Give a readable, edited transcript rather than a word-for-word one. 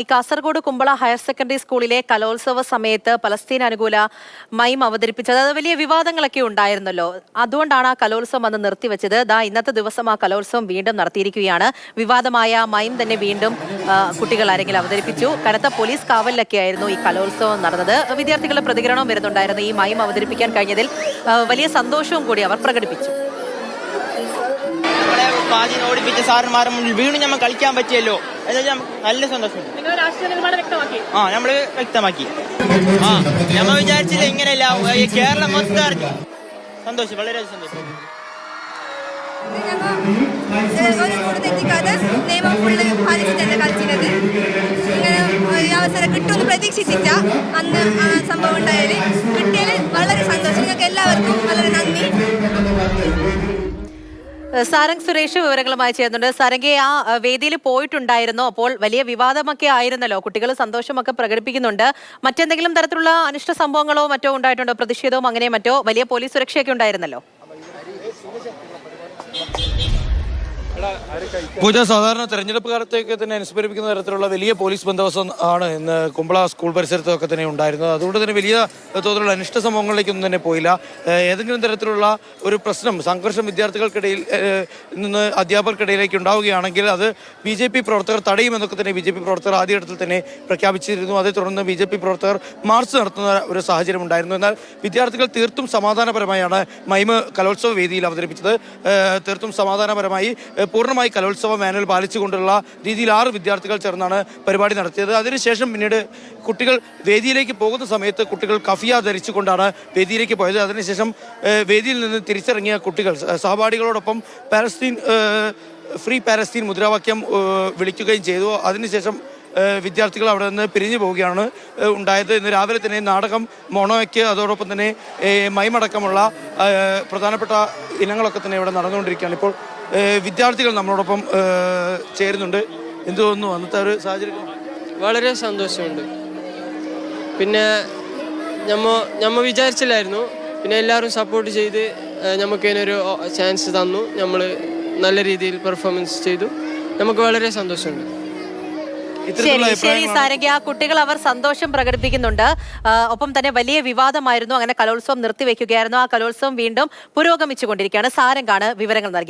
ഈ Kasaragod Kumbla higher secondary സ്കൂളിലെ കലോത്സവ സമയത്ത് പലസ്തീൻ അനുകൂല മൈം അവതരിപ്പിച്ചത് അത് വലിയ വിവാദങ്ങളൊക്കെ ഉണ്ടായിരുന്നല്ലോ. അതുകൊണ്ടാണ് ആ കലോത്സവം അന്ന് നിർത്തിവെച്ചത്. ഇന്നത്തെ ദിവസം ആ കലോത്സവം വീണ്ടും നടത്തിയിരിക്കുകയാണ്. വിവാദമായ മൈം തന്നെ വീണ്ടും കുട്ടികൾ ആരെങ്കിലും അവതരിപ്പിച്ചു. കനത്ത പോലീസ് കാവലിലൊക്കെ ആയിരുന്നു ഈ കലോത്സവം നടന്നത്. വിദ്യാർത്ഥികളുടെ പ്രതികരണവും വരുന്നുണ്ടായിരുന്നു. ഈ മൈം അവതരിപ്പിക്കാൻ കഴിഞ്ഞതിൽ വലിയ സന്തോഷവും കൂടി അവർ പ്രകടിപ്പിച്ചു. ഓടിപ്പിച്ച സാറന്മാരുടെ മുന്നിൽ വീണ്ടും നമ്മൾ കളിക്കാൻ പറ്റിയല്ലോ, നല്ല സന്തോഷം. നമ്മള് വ്യക്തമാക്കി. നമ്മൾ വിചാരിച്ചില്ല ഇങ്ങനെയല്ല, കേരളം മൊത്തം അറിഞ്ഞു. സന്തോഷം, വളരെ സന്തോഷം. തെറ്റിക്കാതെ നിയമം ഫുള്ള് പാലിച്ചിട്ടല്ല കളിച്ചിരുന്നത്. ഇങ്ങനെ അവസരം കിട്ടുമെന്ന് പ്രതീക്ഷിച്ചില്ല. അന്ന് ആ സംഭവം ഉണ്ടായാൽ കിട്ടിയാൽ വളരെ സന്തോഷം. നിങ്ങൾക്ക് എല്ലാവർക്കും വളരെ നന്ദി. സാരംഗ് സുരേഷ് വിവരങ്ങളുമായി ചേരുന്നുണ്ട്. സാരംഗെ, ആ വേദിയിൽ പോയിട്ടുണ്ടായിരുന്നു. അപ്പോൾ വലിയ വിവാദമൊക്കെ ആയിരുന്നല്ലോ, കുട്ടികൾ സന്തോഷമൊക്കെ പ്രകടിപ്പിക്കുന്നുണ്ട്. മറ്റെന്തെങ്കിലും തരത്തിലുള്ള അനിഷ്ട സംഭവങ്ങളോ മറ്റോ ഉണ്ടായിട്ടുണ്ടോ? പ്രതിഷേധവും അങ്ങനെ മറ്റോ വലിയ പോലീസ് സുരക്ഷയൊക്കെ ഉണ്ടായിരുന്നല്ലോ. പൂജ, സാധാരണ തെരഞ്ഞെടുപ്പ് കാലത്തേക്ക് തന്നെ അനുസ്മരിപ്പിക്കുന്ന തരത്തിലുള്ള വലിയ പോലീസ് ബന്ദോബസ്ത് ആണ് ഇന്ന് കുമ്പള സ്കൂൾ പരിസരത്തൊക്കെ തന്നെ ഉണ്ടായിരുന്നത്. അതുകൊണ്ട് തന്നെ വലിയ തോതിലുള്ള അനിഷ്ട സംഭവങ്ങളിലേക്കൊന്നും തന്നെ പോയില്ല. ഏതെങ്കിലും തരത്തിലുള്ള ഒരു പ്രശ്നം, സംഘർഷം വിദ്യാർത്ഥികൾക്കിടയിൽ നിന്ന് അധ്യാപകർക്കിടയിലേക്ക് ഉണ്ടാവുകയാണെങ്കിൽ അത് BJP പ്രവർത്തകർ തടയുമെന്നൊക്കെ തന്നെ BJP പ്രവർത്തകർ ആദ്യഘട്ടത്തിൽ തന്നെ പ്രഖ്യാപിച്ചിരുന്നു. അതേ തുടർന്ന് BJP പ്രവർത്തകർ മാർച്ച് നടത്തുന്ന ഒരു സാഹചര്യം ഉണ്ടായിരുന്നു. എന്നാൽ വിദ്യാർത്ഥികൾ തീർത്തും സമാധാനപരമായാണ് മൈമ് കലോത്സവ വേദിയിൽ അവതരിപ്പിച്ചത്. തീർത്തും സമാധാനപരമായി പൂർണ്ണമായി കലോത്സവ മാനുവൽ പാലിച്ചുകൊണ്ടുള്ള രീതിയിൽ 6 വിദ്യാർത്ഥികൾ ചേർന്നാണ് പരിപാടി നടത്തിയത്. അതിനുശേഷം പിന്നീട് കുട്ടികൾ വേദിയിലേക്ക് പോകുന്ന സമയത്ത് കുട്ടികൾ കഫിയ ധരിച്ചുകൊണ്ടാണ് വേദിയിലേക്ക് പോയത്. അതിനുശേഷം വേദിയിൽ നിന്ന് തിരിച്ചിറങ്ങിയ കുട്ടികൾ സഹപാഠികളോടൊപ്പം ഫ്രീ പാലസ്തീൻ മുദ്രാവാക്യം വിളിക്കുകയും ചെയ്തു. അതിനുശേഷം വിദ്യാർത്ഥികൾ അവിടെ നിന്ന് പിരിഞ്ഞു പോവുകയാണ് ഉണ്ടായത്. ഇന്ന് രാവിലെ തന്നെ നാടകം, മോണോയ്ക്ക്, അതോടൊപ്പം തന്നെ മൈമടക്കമുള്ള പ്രധാനപ്പെട്ട ഇനങ്ങളൊക്കെ തന്നെ ഇവിടെ നടന്നുകൊണ്ടിരിക്കുകയാണ്. ഇപ്പോൾ വിദ്യാർത്ഥികൾ നമ്മളോടൊപ്പം ചേരുന്നുണ്ട്. എന്ത് തോന്നുന്നു അന്നത്തെ ഒരു സാഹചര്യം? വളരെ സന്തോഷമുണ്ട്. പിന്നെ നമ്മ വിചാരിച്ചില്ലായിരുന്നു. പിന്നെ എല്ലാവരും സപ്പോർട്ട് ചെയ്ത് നമുക്ക് ഇതിനൊരു ചാൻസ് തന്നു. നമ്മൾ നല്ല രീതിയിൽ പെർഫോമൻസ് ചെയ്തു. നമുക്ക് വളരെ സന്തോഷമുണ്ട്. ശരി സാരംഗ, ആ കുട്ടികൾ അവർ സന്തോഷം പ്രകടിപ്പിക്കുന്നുണ്ട്. ഒപ്പം തന്നെ വലിയ വിവാദമായിരുന്നു. അങ്ങനെ കലോത്സവം നിർത്തിവെക്കുകയായിരുന്നു. ആ കലോത്സവം വീണ്ടും പുരോഗമിച്ചുകൊണ്ടിരിക്കുകയാണ്. സാരംഗാണ് വിവരങ്ങൾ നൽകിയത്.